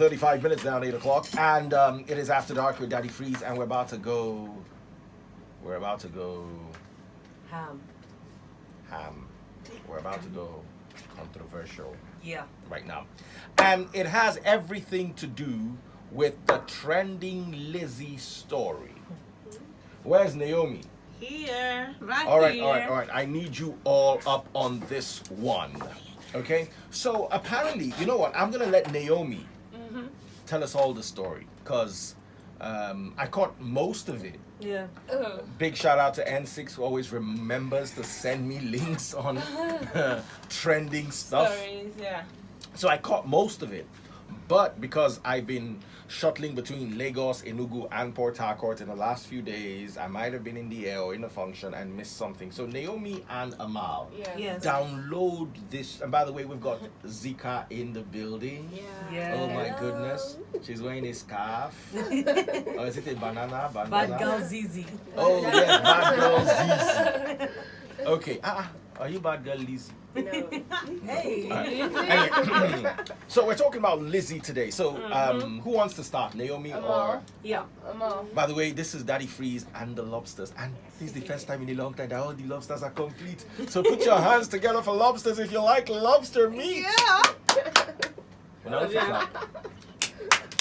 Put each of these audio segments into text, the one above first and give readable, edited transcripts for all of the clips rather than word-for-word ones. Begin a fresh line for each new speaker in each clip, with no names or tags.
35 minutes down, 8 o'clock, and it is After Dark with Daddy Freeze, and we're about to go.
Ham.
We're about to go controversial.
Yeah.
Right now, and it has everything to do with the trending Lizzy story. Where's Naomi?
Here,
All right. I need you all up on this one. Okay? So apparently, you know what? I'm gonna let Naomi tell us all the story, because I caught most of it.
Yeah.
Big shout out to N6, who always remembers to send me links on trending stuff.
Stories, yeah.
So I caught most of it. But because I've been shuttling between Lagos, Enugu, and Port Harcourt in the last few days, I might have been in the air or in a function and missed something. So Naomi and Amal,
Yes.
download this. And by the way, we've got Zika in the building.
Yeah.
Oh my goodness. She's wearing a scarf. Or is it a banana?
Bad girl Zizi.
Oh, yes, bad girl Zizi. Okay. Are you bad girl Lizzy?
No.
Hey.
Anyway, so we're talking about Lizzy today. So who wants to start? Naomi or?
Yeah.
By the way, this is Daddy Freeze and the Lobsters, and this is the first time in a long time that all the lobsters are complete. So put your hands together for Lobsters if you like lobster meat.
Yeah.
No,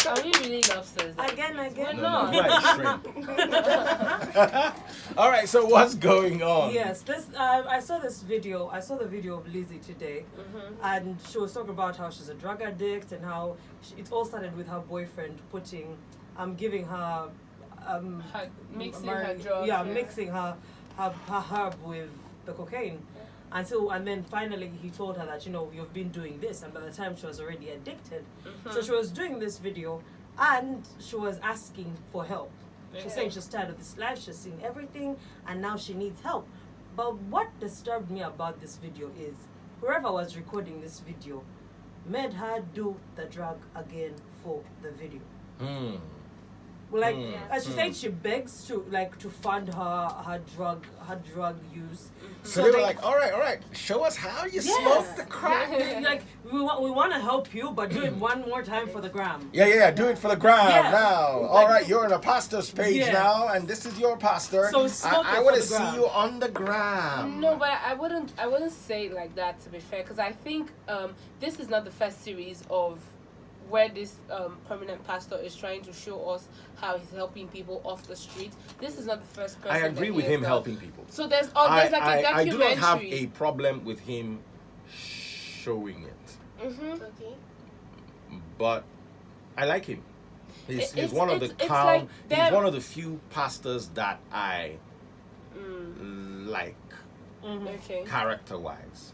Are we really lobsters?
Again.
no, shrimp. All right, so what's going on?
Yes, I saw this video. I saw the video of Lizzy today, and she was talking about how she's a drug addict and how it all started with her boyfriend giving her,
Mixing her drugs.
mixing her herb with the cocaine. And then finally he told her that, you've been doing this, and by the time she was already addicted. So she was doing this video and she was asking for help. She's saying she's tired of this life, she's seen everything, and now she needs help. But what disturbed me about this video is whoever was recording this video made her do the drug again for the video. As she said, she begs to fund her drug use.
So they were like, all right, show us how you smoke the crack.
We want to help you, but do it one more time for the gram.
Yeah, do it for the gram
Yeah.
now. All right, you're on a pastor's page now, and this is your pastor.
So smoke
I
it
want
for
to
the
see
gram.
you on the gram.
No, but I wouldn't say it like that, to be fair, because I think this is not the first series of where this permanent pastor is trying to show us how he's helping people off the street. This is not the first person.
I agree with him helping people.
So there's like a
I
documentary.
do not have a problem with him showing it.
Okay.
But I like him. He's
It's-
one of the
it's
calm.
like
He's one of the few pastors that I like
Okay.
character-wise.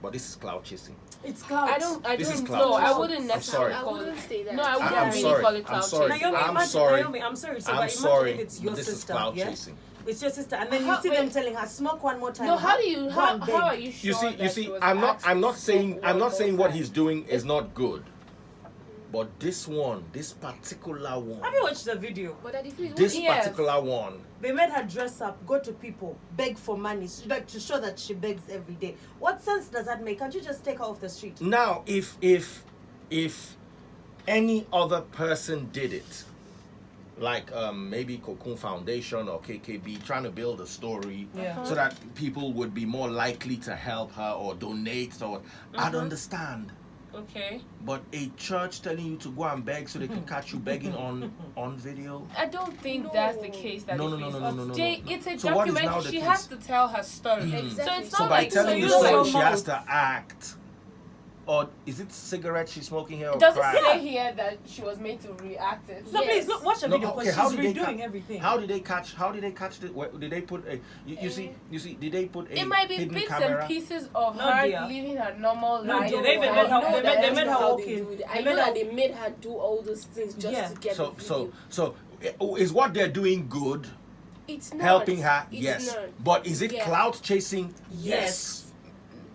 But this is clout chasing.
It's Clout.
I don't
This is
know.
clout
I
chasing.
wouldn't
I'm
necessarily
sorry.
I
call
wouldn't
it.
say that.
No, I wouldn't
I'm
really
sorry.
call it
I'm
clout
sorry.
chasing.
Naomi,
I'm
imagine,
sorry.
Naomi, I'm sorry. So
I'm
but
sorry.
imagine if it's your
This is
sister,
clout
yeah?
chasing.
It's your sister, and then you
How-
see them
wait.
telling her, smoke one more time.
No, how do you?
Go
How
and beg.
are you sure?
You
that
see,
she was
I'm not
actually
saying
one
what
time?
he's doing is not good. But this particular one,
Have you watched the video?
But that if
this
Yes.
particular one,
They made her dress up, go to people, beg for money, to show that she begs every day. What sense does that make? Can't you just take her off the street?
now if any other person did it, like maybe Cocoon Foundation or KKB, trying to build a story so that people would be more likely to help her or donate, or I'd understand.
Okay.
But a church telling you to go and beg so they can catch you begging on video.
I don't think that's the case. That
No.
It's a
So what is now
documentary.
the
She
case?
has to tell her story.
Exactly.
So it's
So
not
by
like
telling
you
the
know
story,
your
she
mouth.
has to act. Or is it cigarette she's smoking here or
Does it
crack?
say here that she was made to react it?
No,
Yes.
please, look, watch the
No,
video
okay,
because
how
she's
did they
redoing
ca-
everything.
How did they catch the? Did they put a? You see? Did they put a
It might be
hidden
bits
camera?
and pieces of
No,
her
dear.
living her normal
No,
life.
dear, they even
I
made her-
know
they
that
made
that's
her
how
walk
they
in.
do it.
They
I
made
know
her-
that they made her do all those things just
Yeah.
to get the video.
So is what they're doing good?
It's not
Helping her,
It's
yes.
not.
But is it
Yeah.
clout chasing?
Yes.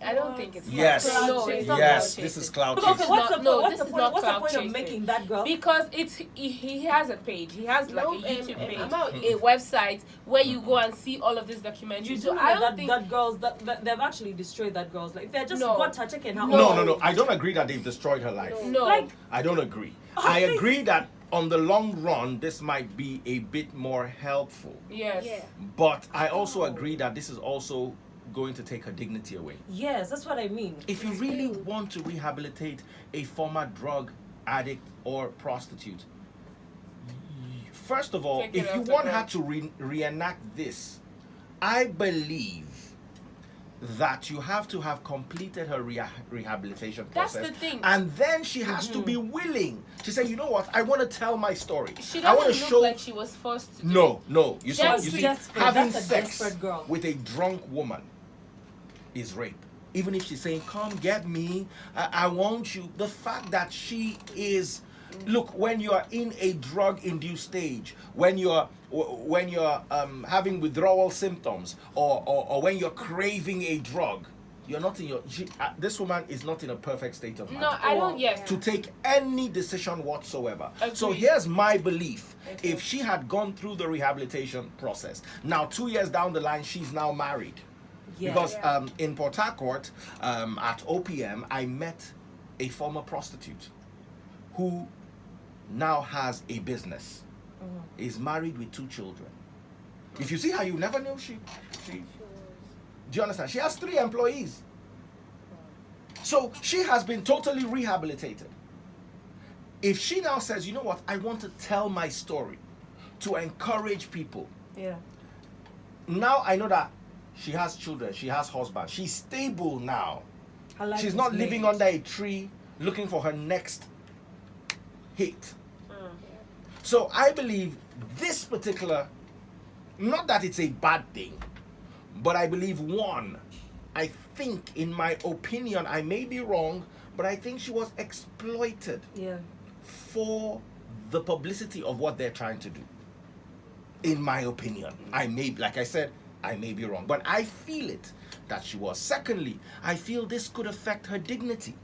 I don't think it's
Yes.
clout
No,
chasing.
it's not
Yes,
clout
this is
chasing.
clout
Because
chasing.
What's the
no,
point?
this
What's
is
the
not
point? What's the
clout
point of
chasing.
making that girl?
Because he has a page. He has like
No,
a YouTube page,
I'm out.
a website where you go and see all of these documentaries.
You
So
do
I
know
don't think
that girls that they've actually destroyed that girl's life. They just
No.
got her taken her.
No. I don't agree that they've destroyed her life.
no.
Like
I don't agree. I agree that on the long run, this might be a bit more helpful.
Yes.
Yeah.
But I also agree that this is also going to take her dignity away.
yes, that's what I mean.
If you really want to rehabilitate a former drug addict or prostitute, first of all,
Take it
if you
off the
want her
ground.
to reenact this, I believe that you have to have completed her rehabilitation
That's
process.
the thing.
And then she has to be willing to say, you know what, I want to tell my story.
She
I want
doesn't
to
look
show.
like she was forced to do
No. You see,
That's
you see
desperate.
having
That's a
sex
desperate girl.
with a drunk woman is rape. Even if she's saying, come get me, I want you. The fact that she is, look, when you're in a drug-induced stage, when you're having withdrawal symptoms, or when you're craving a drug, you're not in your. This woman is not in a perfect state of mind.
No, I don't. Yes.
To take any decision whatsoever. So
Agreed.
here's my belief.
Okay.
If she had gone through the rehabilitation process, now 2 years down the line, she's now married.
Yeah.
Because in Port Harcourt, at OPM, I met a former prostitute who now has a business, is married with 2 children. If you see her, you never knew she do you understand? She has 3 employees. So she has been totally rehabilitated. If she now says, you know what, I want to tell my story to encourage people.
Yeah.
Now I know that she has children, she has husband, she's stable now.
Her life
She's
is
not living
made.
under a tree looking for her next hit. So I believe this particular, not that it's a bad thing, but I believe I think, in my opinion, I may be wrong, but I think she was exploited
Yeah.
for the publicity of what they're trying to do. In my opinion, like I said, I may be wrong, but I feel it that she was. Secondly, I feel this could affect her dignity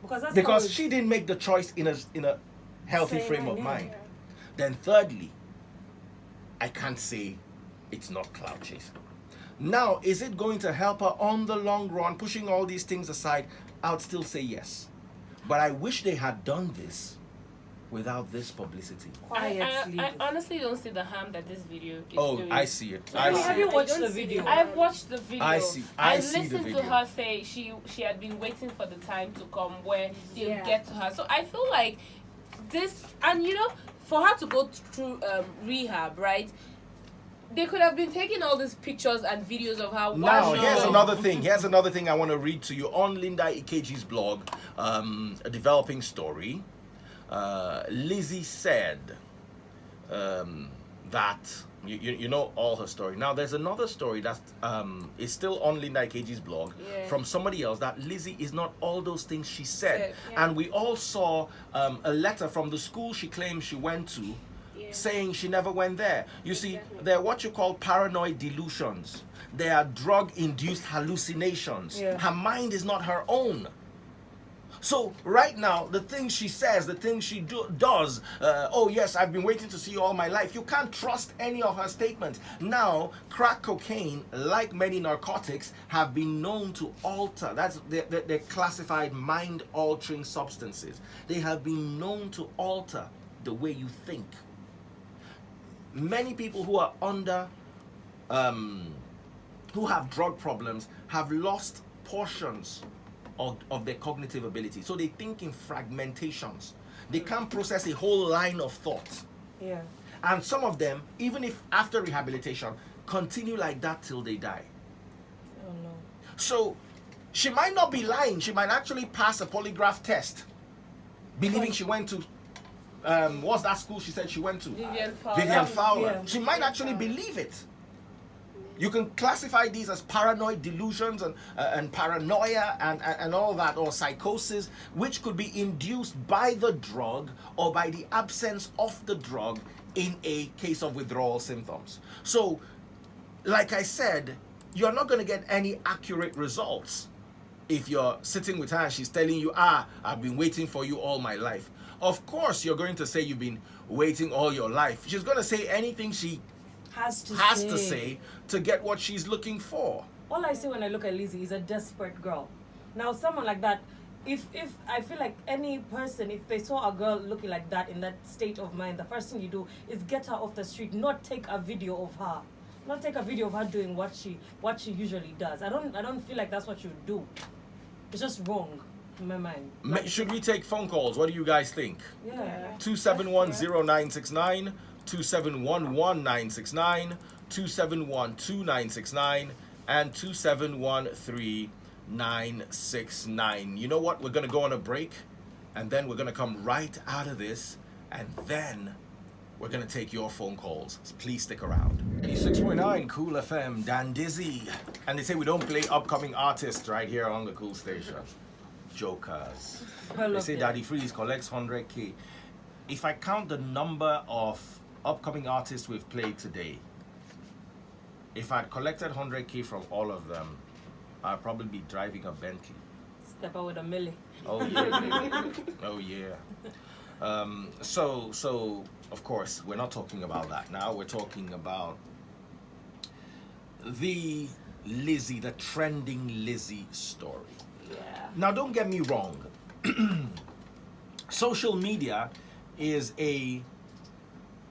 Because that's how
because
it's-
she didn't make the choice in a healthy
Same
frame of
idea.
mind. Then thirdly, I can't say it's not clout chasing. Now, is it going to help her on the long run, pushing all these things aside? I would still say yes. But I wish they had done this without this publicity.
quietly.
I honestly don't see the harm that this video is
Oh,
doing.
I see it.
Have
I see
you
it.
watched
I don't
the
see
video?
the-
I've watched the video.
I see. I see the
listened
video.
to her say she had been waiting for the time to come where they'll
Yeah.
get to her. So I feel like this, and for her to go through rehab, right? They could have been taking all these pictures and videos of her.
Now,
while she
here's
was-
another thing. Here's another thing I want to read to you on Linda Ikeji's blog, a developing story. Lizzy said that you know all her story. Now, there's another story that is still on Linda Ikeji's blog
Yeah.
from somebody else, that Lizzy is not all those things she said.
Said, yeah.
And we all saw a letter from the school she claims she went to, saying she never went there. You see, they're what you call paranoid delusions. They are drug-induced hallucinations.
Yeah.
Her mind is not her own. So right now, the things she says, the things she does, oh yes, I've been waiting to see you all my life. You can't trust any of her statements. Now, crack cocaine, like many narcotics, have been known to alter. They're classified mind-altering substances. They have been known to alter the way you think. Many people who are under, who have drug problems, have lost portions of their cognitive ability. So they think in fragmentations. They can't process a whole line of thought.
Yeah.
And some of them, even if after rehabilitation, continue like that till they die.
Oh no.
So she might not be lying. She might actually pass a polygraph test, believing she went to, what's that school she said she went to?
Vivian Fowler.
Vivian Fowler.
Yeah.
She might actually believe it. You can classify these as paranoid delusions and paranoia and all that, or psychosis, which could be induced by the drug or by the absence of the drug in a case of withdrawal symptoms. So, like I said, you're not going to get any accurate results if you're sitting with her and she's telling you, I've been waiting for you all my life. Of course, you're going to say you've been waiting all your life. She's going to say anything she
has to
say to get what she's looking for.
All I see when I look at Lizzy is a desperate girl. Now, someone like that, if I feel like any person, if they saw a girl looking like that in that state of mind, the first thing you do is get her off the street, not take a video of her. Not take a video of her doing what she usually does. I don't feel like that's what you do. It's just wrong in my mind.
Should we take phone calls? What do you guys think?
Yeah.
2710969, 2711969, 2712969, and 2713969. You know what? We're gonna go on a break, and then we're gonna come right out of this, and then we're gonna take your phone calls. So please stick around. 86.9 Cool FM, Dan Dizzy. And they say we don't play upcoming artists right here on the Cool Station. Jokers. They say Daddy Freeze collects 100K. If I count the number of upcoming artists we've played today, if I'd collected 100K from all of them, I'd probably be driving a Bentley.
Step out with a milli.
Oh yeah. Oh yeah. So of course we're not talking about that now. We're talking about the Lizzy, the trending Lizzy story.
Yeah.
Now don't get me wrong. Social media is a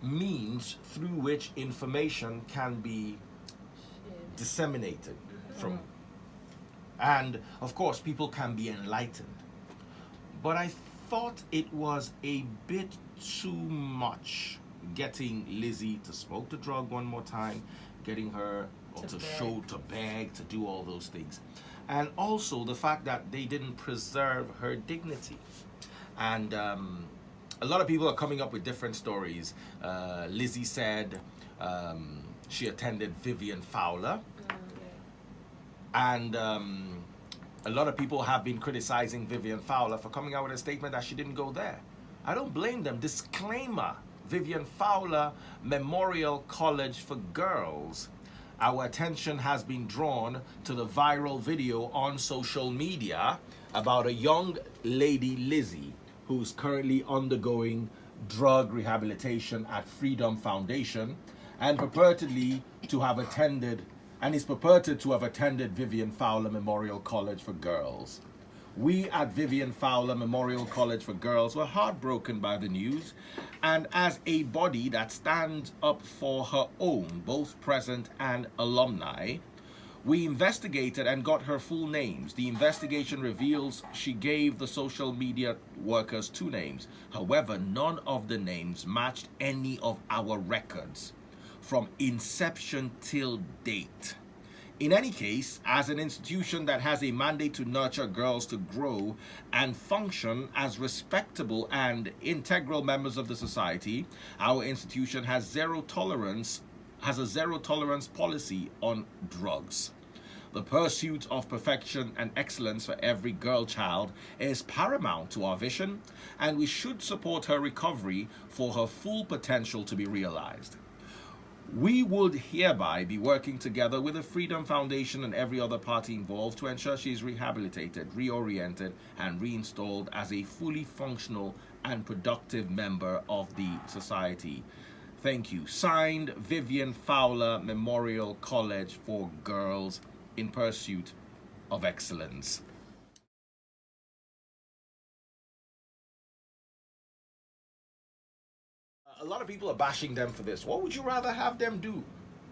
means through which information can be disseminated from, and of course people can be enlightened. But I thought it was a bit too much getting Lizzy to smoke the drug one more time, getting her to beg, to do all those things. And also the fact that they didn't preserve her dignity. And a lot of people are coming up with different stories. Lizzy said she attended Vivian Fowler. And a lot of people have been criticizing Vivian Fowler for coming out with a statement that she didn't go there. I don't blame them. Disclaimer: Vivian Fowler Memorial College for Girls. Our attention has been drawn to the viral video on social media about a young lady, Lizzy, who's currently undergoing drug rehabilitation at Freedom Foundation and purportedly to have attended, and is purported to have attended Vivian Fowler Memorial College for Girls. We at Vivian Fowler Memorial College for Girls were heartbroken by the news, and as a body that stands up for her own, both present and alumni, we investigated and got her full names. The investigation reveals she gave the social media workers 2 names. However, none of the names matched any of our records from inception till date. In any case, as an institution that has a mandate to nurture girls to grow and function as respectable and integral members of the society, our institution has a zero tolerance policy on drugs. The pursuit of perfection and excellence for every girl child is paramount to our vision, and we should support her recovery for her full potential to be realized. We would hereby be working together with the Freedom Foundation and every other party involved to ensure she is rehabilitated, reoriented, and reinstalled as a fully functional and productive member of the society. Thank you. Signed, Vivian Fowler Memorial College for Girls in Pursuit of Excellence. A lot of people are bashing them for this. What would you rather have them do?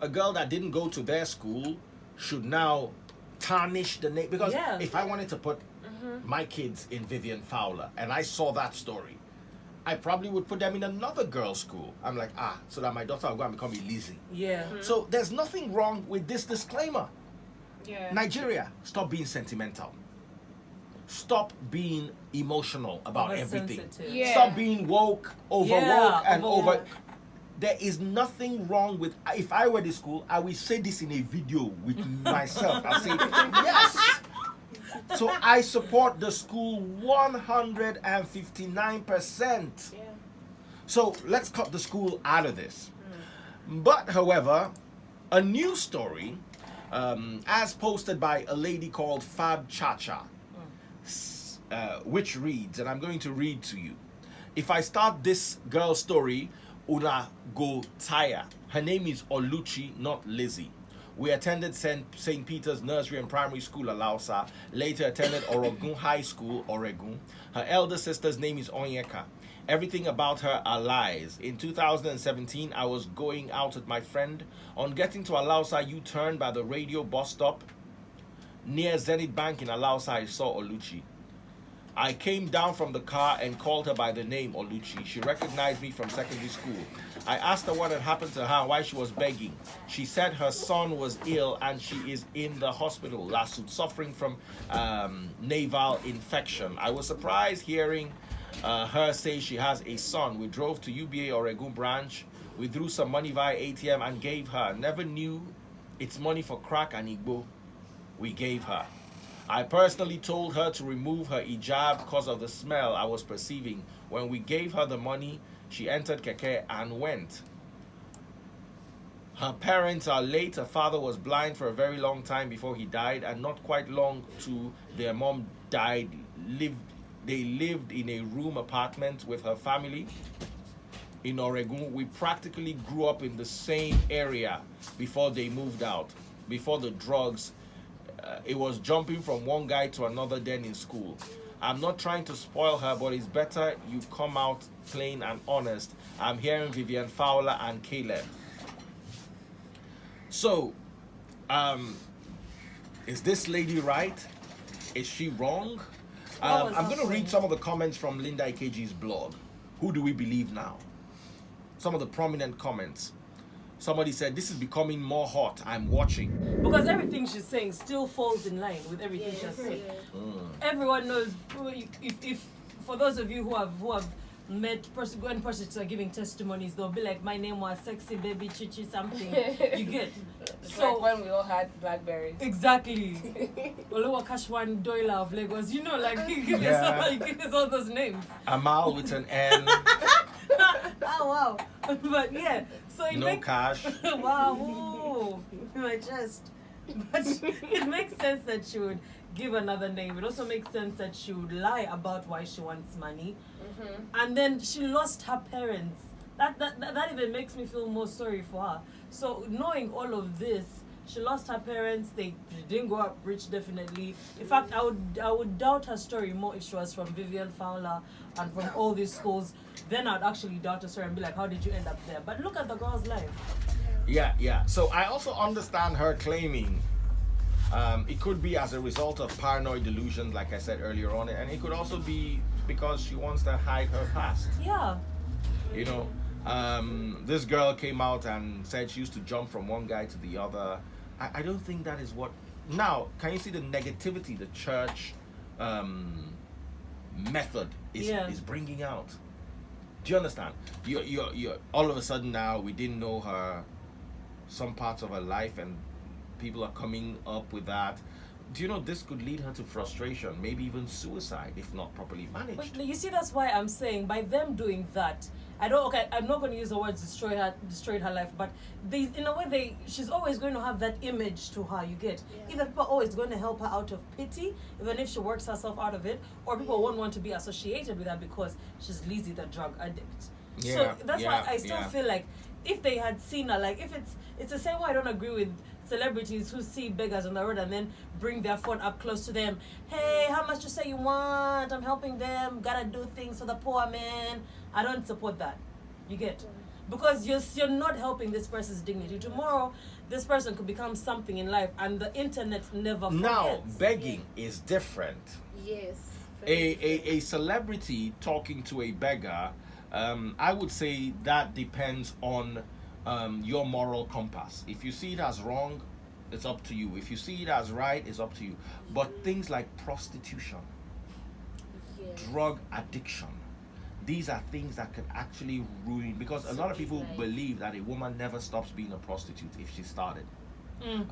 A girl that didn't go to their school should now tarnish the name? Because if I wanted to put my kids in Vivian Fowler and I saw that story, I probably would put them in another girl's school. I'm like, so that my daughter will go and become a Lizzy.
Yeah.
So there's nothing wrong with this disclaimer.
Yeah.
Nigeria, stop being sentimental. Stop being emotional about everything.
Yeah.
Stop being woke, overwoke, and over.
overwoke.
There is nothing wrong with. If I were the school, I will say this in a video with myself. I'll say yes. So I support the school 159%.
Yeah.
So let's cut the school out of this. But however, a news story as posted by a lady called Fab Chacha, which reads, and I'm going to read to you. If I start this girl's story, una go tire. Her name is Oluchi, not Lizzy. We attended St. Peter's Nursery and Primary School, Alausa. Later attended Oregon High School, Oregon. Her elder sister's name is Onyeka. Everything about her are lies. In 2017, I was going out with my friend. On getting to Alausa, U-turn by the radio bus stop near Zenith Bank in Alausa, I saw Oluchi. I came down from the car and called her by the name Oluchi. She recognized me from secondary school. I asked her what had happened to her and why she was begging. She said her son was ill and she is in the hospital, lawsuit, suffering from naval infection. I was surprised hearing her say she has a son. We drove to UBA Oregon branch. We drew some money via ATM and gave her. Never knew it's money for crack and Igbo. We gave her. I personally told her to remove her hijab because of the smell I was perceiving. When we gave her the money, she entered Keke and went. Her parents are late. Her father was blind for a very long time before he died, and not quite long to their mom died. They lived in a room apartment with her family in Oregon. We practically grew up in the same area before they moved out, before the drugs. It was jumping from one guy to another then in school. I'm not trying to spoil her, but it's better you come out plain and honest. I'm hearing Vivian Fowler and Caleb. So, is this lady right? Is she wrong? I'm going to read some of the comments from Linda Ikeji's blog. Who do we believe now? Some of the prominent comments. Somebody said, this is becoming more hot. I'm watching.
Because everything she's saying still falls in line with everything she's saying. Everyone knows, if for those of you who have met when persons are giving testimonies, they'll be like, my name was Sexy Baby Chichi something. You get?
So like when we all had Blackberries.
Exactly. Oluwa Kashwan Doyle of Lagos. You know, like, you give us all those names.
Amal with an N.
Oh, wow. But yeah. So it
no cash.
Wow. Ooh, my chest. But it makes sense that she would give another name. It also makes sense that she would lie about why she wants money. And then she lost her parents. That even makes me feel more sorry for her. So knowing all of this, she lost her parents. They didn't go up rich, definitely. In fact, I would doubt her story more if she was from Vivian Fowler and from all these schools. Then I'd actually doubt her story and be like, how did you end up there? But look at the girl's life.
Yeah. So I also understand her claiming it could be as a result of paranoid delusions, like I said earlier on, and it could also be because she wants to hide her past.
Yeah.
You know, this girl came out and said she used to jump from one guy to the other. I don't think that is what. Now, can you see the negativity the church method is bringing out? Do you understand? You're all of a sudden now we didn't know her, some parts of her life, and people are coming up with that. Do you know this could lead her to frustration, maybe even suicide if not properly managed?
But you see, that's why I'm saying by them doing that, I'm not going to use the words destroyed her life, but in a way she's always going to have that image to her. You get? Either people are always going to help her out of pity, even if she works herself out of it, or people won't want to be associated with her because she's Lizzy, the drug addict. So that's why I still feel like if they had seen her, like if it's the same way I don't agree with celebrities who see beggars on the road and then bring their phone up close to them. Hey, how much you say you want? I'm helping them. Gotta do things for the poor man. I don't support that. You get? Because you're not helping this person's dignity. Tomorrow, this person could become something in life, and the internet never forgets.
Now, begging is different.
Yes.
A celebrity talking to a beggar, I would say that depends on your moral compass. If you see it as wrong, it's up to you. If you see it as right, it's up to you. But things like prostitution, drug addiction, these are things that can actually ruin, because a lot of people believe that a woman never stops being a prostitute if she started.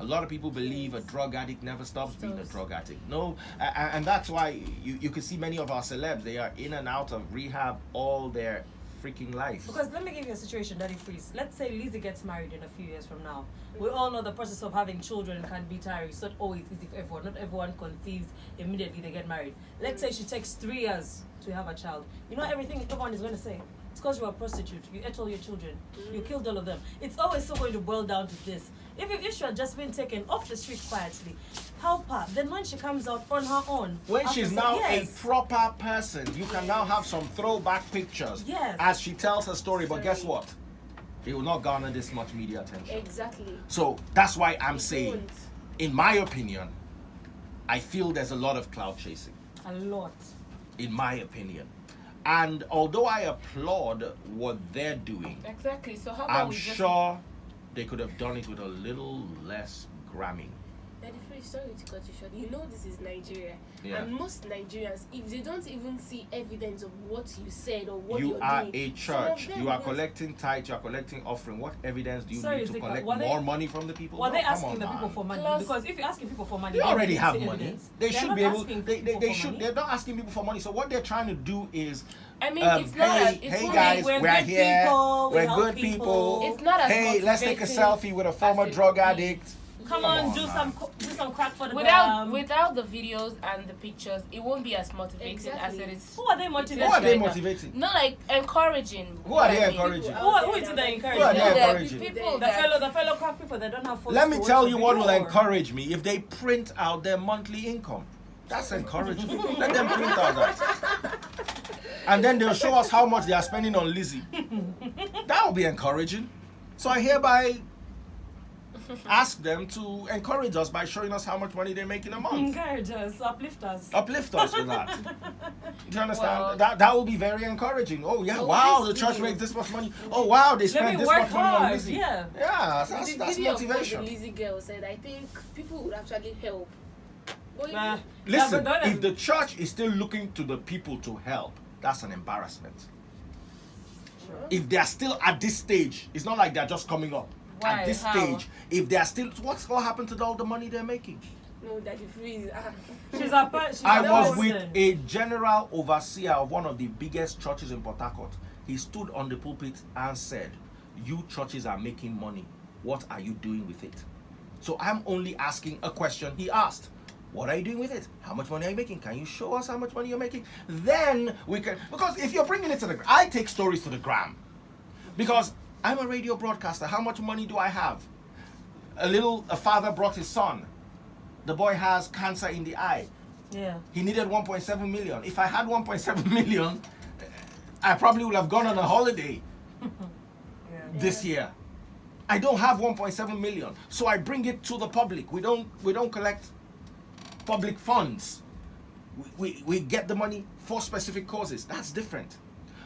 A lot of people believe a drug addict never stops being a drug addict. No, and that's why you can see many of our celebs, they are in and out of rehab all their freaking life.
Because let me give you a situation, Daddy Freeze. Let's say Lizzy gets married in a few years from now. We all know the process of having children can be tiring. It's not always easy for everyone. Not everyone conceives immediately they get married. Let's say she takes 3 years to have a child. You know everything everyone is going to say? It's because you're a prostitute. You ate all your children. You killed all of them. It's always so going to boil down to this. If she had just been taken off the street quietly, help her. Then when she comes out on her own,
When
after
she's
some-
now
yes.
a proper person, you can now have some throwback pictures
Yes.
as she tells her story. But guess what? It will not garner this much media attention.
Exactly.
So that's why I'm
It
saying,
won't.
in my opinion, I feel there's a lot of clout chasing.
a lot.
In my opinion. And although I applaud what they're doing,
Exactly. So how about
I'm
we just
sure they could have done it with a little less gramming.
Daddy Free, sorry to cut you short. You know this is Nigeria.
Yeah.
And most Nigerians, if they don't even see evidence of what you said or what
You
you're
are
doing,
a
some of
church.
them
You are
will-
collecting tithe. You are collecting offering. What evidence do you
Sorry,
need to
Zika,
collect
were they-
more money from the people?
Were
No,
they
come
asking
on,
the people
man.
for money?
Plus-
Because if you're asking people for money,
They already
need
have
to see
money.
evidence.
They
They're
should
not
be able.
asking
They
people for
should.
money.
They're not asking people for money. So what they're trying to do is,
I mean it's not
hey,
it's
hey
only-
guys,
we're
we're
good
here.
people, we
We're
help
good people.
It's not as
Hey, let's take a
motivating
selfie with a former
as it
drug
would be.
addict.
Come
Come
on,
on,
do
man.
some crack for the
without
gram.
without the videos and the pictures, it won't be as motivating
Exactly.
as it is.
Who are they
Who
motivating?
are they
Right now.
motivating?
Not like encouraging.
Who are they
I mean.
encouraging?
Who is it that encourages?
Who are
them?
they
There are
encouraging?
people
The
that
fellow crack people that don't have phones.
Let me
to
tell
watch
you
the
what will
video.
encourage me if they print out their monthly income. That's encouraging. Let them print out that. And then they'll show us how much they are spending on Lizzy. That will be encouraging. So I hereby ask them to encourage us by showing us how much money they make in a month.
Encourage us, uplift us.
Uplift us with that. Do you understand?
Well-
that will be very encouraging. Oh yeah,
Oh,
wow, the
this
church
video.
makes this much money. Oh wow, they
Let
spend
me
this
work
much money on
hard.
Lizzy.
Yeah.
Yeah,
With
that's
the
that's
video of what
motivation.
the Lizzy girl said, I think people would actually help. But
Nah.
if
Listen,
Yeah, but
if the church is still looking to the people to help, that's an embarrassment. If they are still at this stage, it's not like they're just coming up.
Why?
At this
How?
stage, if they are still, what happened to all the money they're making?
no, Daddy Free,
She's a person.
I was with a general overseer of one of the biggest churches in Port Harcourt. He stood on the pulpit and said, "You churches are making money. What are you doing with it?" So I'm only asking a question he asked. What are you doing with it? How much money are you making? Can you show us how much money you're making? Then we can, because if you're bringing it to the, I take stories to the gram. Because I'm a radio broadcaster. How much money do I have? A father brought his son. The boy has cancer in the eye.
Yeah.
He needed 1.7 million. If I had 1.7 million, I probably would have gone on a holiday this year. I don't have 1.7 million, so I bring it to the public. We don't collect public funds. We get the money for specific causes. That's different.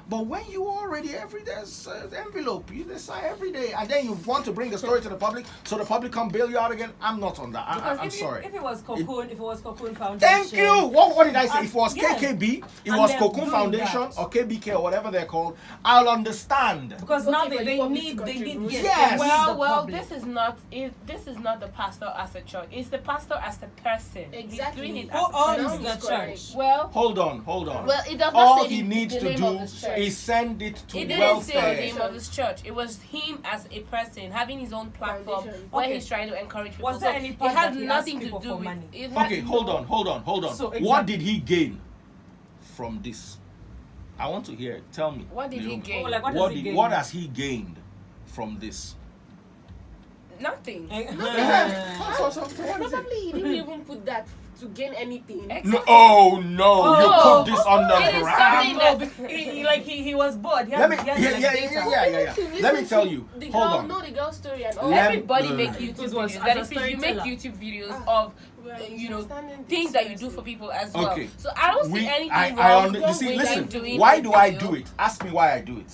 But when you already there's envelope, you decide every day, and then you want to bring the story to the public, so the public can bail you out again. I'm not on that. I'm sorry.
If it was Cocoon, if it was Cocoon Foundation.
Thank you. What did I say? If it was
Yeah.
KKB, it
And
was
they're
Cocoon
doing
Foundation
that.
or KBK or whatever they're called, I'll understand.
Because
Okay,
now
but
they
you want me
need
to
they need
contribute?
yes,
Yes.
they need
Well,
the
well,
public.
this is not the pastor as a church. It's the pastor as a person.
Exactly.
He's doing it
Who
as a
owns
person.
the
That's correct.
church?
Well,
Hold on.
well, it does not
All
say
he
the-
needs
the
to
name
do
of his church.
is send it to
It didn't say the
welfare.
name of his church. It was him as a person having his own platform
Foundation.
where
Okay.
he's trying to encourage people.
Was there
So
any
it
part
had
that he
nothing
asked
to
people
do
for
with
money?
it. Had
Okay, hold on.
So
What
exactly.
did he gain from this? I want to hear it. Tell me.
What did he
Leon.
gain?
Oh, like what does he gain?
What has he gained from this?
Nothing.
Probably he didn't even put that to gain anything.
No, oh no!
Oh,
you put this on the
it is
ground.
something
No,
that-
he was bored. He
Let me,
had
yeah,
like
yeah,
data.
yeah. Let me tell you.
The
Hold
girl,
on.
know the girl story and all.
Let-
Everybody
uh,
make YouTube
It was
videos.
as
That
a
is, you make
storyteller.
YouTube videos
Ah,
of
well,
you know
understanding
things
this
that you do
person.
for people as well.
Okay.
So I don't see
We-
anything
I
wrong.
you see,
with
listen.
them doing
Why
a
do I
video
do it? Ask me why I do it.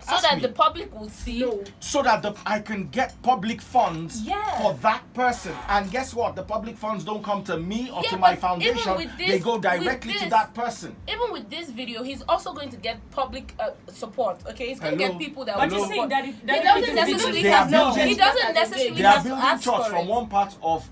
so
Ask
that
me.
the public will see.
No.
So that I can get public funds
Yeah.
for that person. And guess what? The public funds don't come to me or
Yeah,
to my
but
foundation.
even with
They
this-
go
with
directly to
this-
that person.
Even with this video, he's also going to get public support. Okay, he's going to
Hello?
get people that
But
will
you're
support.
saying that
He doesn't necessarily
They
have
are
no. He
building-
doesn't necessarily
They are
have to
building
ask
church
for
from
it.
one part of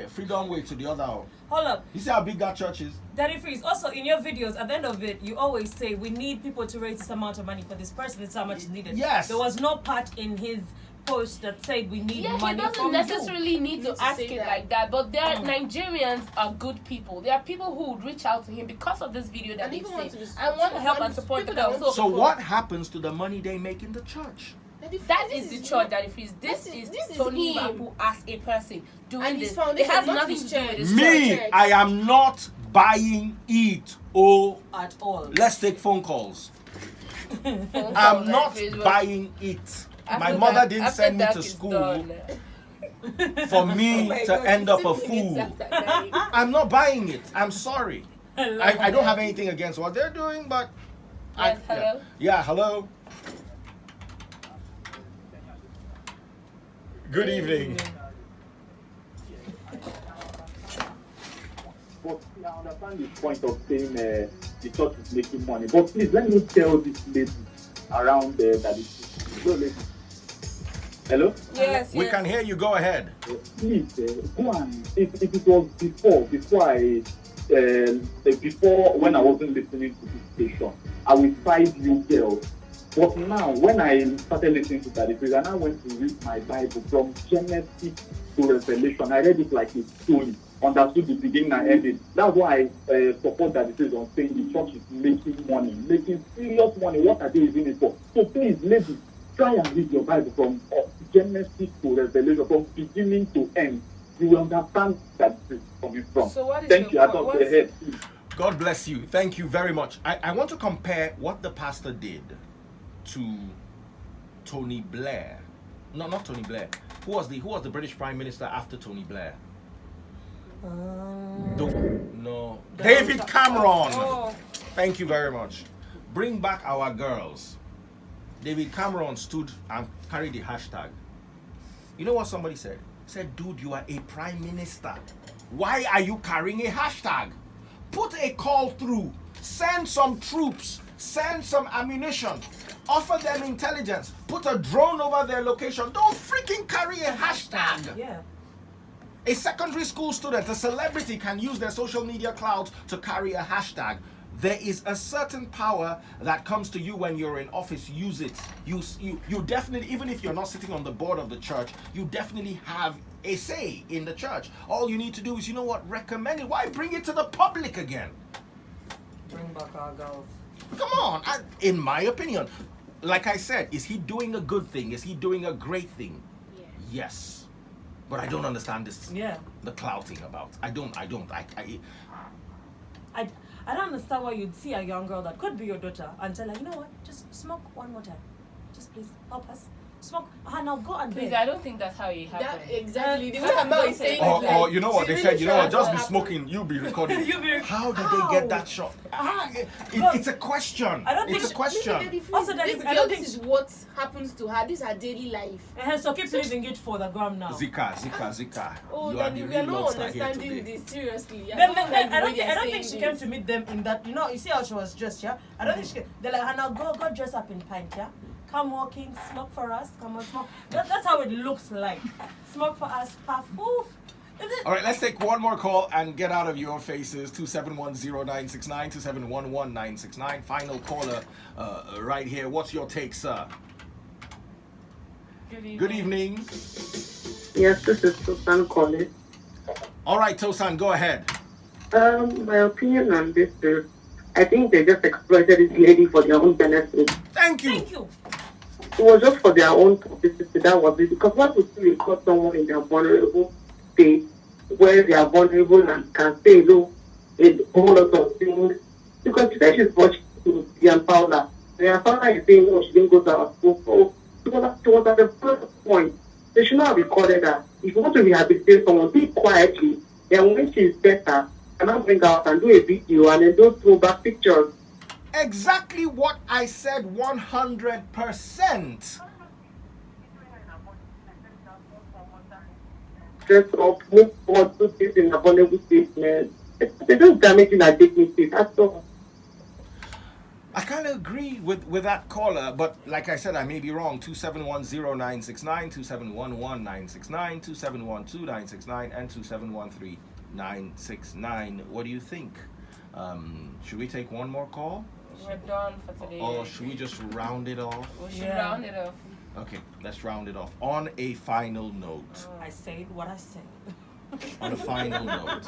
Freedom Way to the other.
Hold up.
You see how big that church is?
Daddy Freeze, also in your videos, at the end of it, you always say, we need people to raise this amount of money for this person. It's how much is needed.
Yes.
There was no part in his post that said we need money
he doesn't
from
necessarily need to ask
say
it
that.
like that. But there Nigerians are good people. There are people who would reach out to him because of this video that
And
he
even want
said.
to
I want to help and support the
people
girl.
that
So what happens to the money they make in the church?
That is the church that frees. This is Tony
him.
Rapu as a person doing
And
this.
his
It
foundation,
has
not
nothing
his
to do with
church.
his
Me,
church.
I am not buying it. Oh,
at all.
let's take phone calls.
Phone
I'm
call
not
that Facebook.
buying it.
After
My mother
that-
didn't
after
send me
that
to
is
school
done.
for me
Oh my
to
God,
end up a
15 minutes
fool.
after that.
I'm not buying it. I'm sorry. I don't have anything against what they're doing, but
Yes, hello?
Yeah, hello. Good evening.
But I understand the point of saying the church is making money. But please let me tell this lady around there that hello?
Yes,
We
yes.
can hear you. Go ahead.
Please go and if it was before when I wasn't listening to this station, I would find you girls. But now when I started listening to that, because I now went to read my Bible from Genesis to Revelation. I read it like a story, understood the beginning and ending. That's why I support that it is on saying the church is making money, making serious money. What are they using it for? So please, ladies, try and read your Bible from Genesis to Revelation, from beginning to end. You will understand that this is coming from.
So what is
Thank you.
your
I
point?
thought the head.
God bless you. Thank you very much. I want to compare what the pastor did to Tony Blair. No, not Tony Blair. Who was the British Prime Minister after Tony Blair? No. David Cameron.
Oh,
Thank you very much. Bring back our girls. David Cameron stood and carried the hashtag. You know what somebody said? Said, dude, you are a prime minister. Why are you carrying a hashtag? Put a call through. Send some troops. Send some ammunition. Offer them intelligence. Put a drone over their location. Don't freaking carry a hashtag.
Yeah.
A secondary school student, a celebrity can use their social media clout to carry a hashtag. There is a certain power that comes to you when you're in office. Use it. You definitely, even if you're not sitting on the board of the church, you definitely have a say in the church. All you need to do is, you know what, recommend it. Why bring it to the public again?
Bring back our girls.
Come on. In my opinion, like I said, is he doing a good thing? Is he doing a great thing?
yeah.
Yes. But I don't understand this.
Yeah.
The clouting about. I don't.
I don't understand why you'd see a young girl that could be your daughter and tell her, you know what, just smoke one more time. Just please help us. Smoke. Now go and
Please,
bed.
I don't think that's how it
That
happened.
exactly. The way Amber is saying
Or,
it, like,
or you know what
she
they
really
said, you know what,
sure
just be
that's
smoking, you be recording.
You be-
How did
How?
they get that shot? It's a question.
I don't think
It's a
she-
question.
Also, that
this
is- I
girl,
don't
this
think-
is what happens to her. This is her daily life.
So keep leaving it for the gram now.
Zika.
Oh,
You are
then
the
we are
real
not
lobster here
understanding
today.
this seriously.
Then,
don't
then,
like the
I
way
don't
they're
think
saying
she
this.
came to meet them in that, you see how she was dressed, yeah? I don't think she came. They're like, Hannah, go dress up in pint, yeah? Come walking, smoke for us, come on, smoke. That's how it looks like. Smoke for us, puff, oof. Is it?
All right, let's take one more call and get out of your faces. 2710969, 2711969. Final caller right here. What's your take, sir? Good evening.
Yes, this is Susan calling.
All right, Tosan, go ahead.
My opinion on this is, I think they just exploited this lady for their own benefit.
Thank you.
Thank you.
It was just for their own publicity, that was it. Because what would you call someone in their vulnerable state, where they are vulnerable and can say, look, a whole lot of things. Because today she's watching to Ian Paula. And Paula is saying, oh, she didn't go to our school. So she was at the first point. They should not have recorded her. If you want to rehabilitate someone, do it quietly. Then when she's better, and I'll bring her out and do a video and then don't throw back pictures.
Exactly what I said 100%.
Dress up, move forward, do things in a vulnerable state, man. They're just damaging our dignity, that's all.
I kind of agree with that caller, but like I said, I may be wrong. 2710969, 2711969, 2712969, and 2713 969. What do you think? Should we take one more call?
We're done for today.
Or should we just round it off?
We should round it off.
Okay, let's round it off. On a final note.
I said what I said.
On a final note.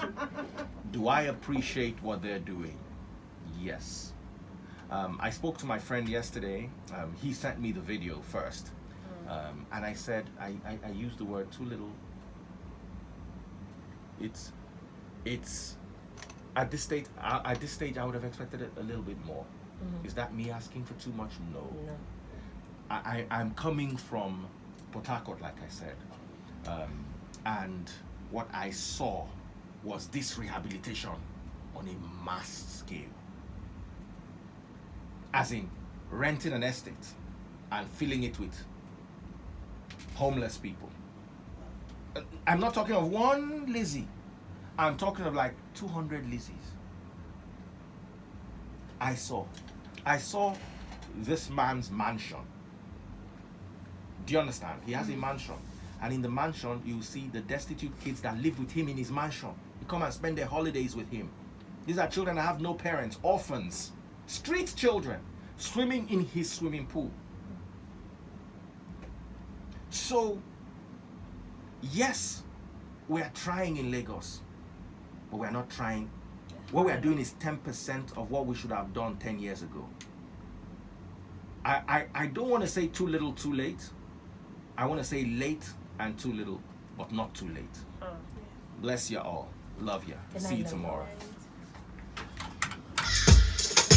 Do I appreciate what they're doing? Yes. I spoke to my friend yesterday. He sent me the video first. And I said, I used the word too little. It's at this stage I would have expected it a little bit more. Is that me asking for too much? No. I'm coming from Port Harcourt, like I said, and what I saw was this rehabilitation on a mass scale, as in renting an estate and filling it with homeless people. I'm not talking of one Lizzy. I'm talking of like 200 Lizzys. I saw this man's mansion. Do you understand? He has a mansion. And in the mansion, you see the destitute kids that live with him in his mansion. They come and spend their holidays with him. These are children that have no parents, orphans, street children, swimming in his swimming pool. So, yes, we are trying in Lagos, but we are not trying. What we are doing is 10% of what we should have done 10 years ago. I don't want to say too little, too late. I want to say late and too little, but not too late. Bless you all. Love you. See you tomorrow.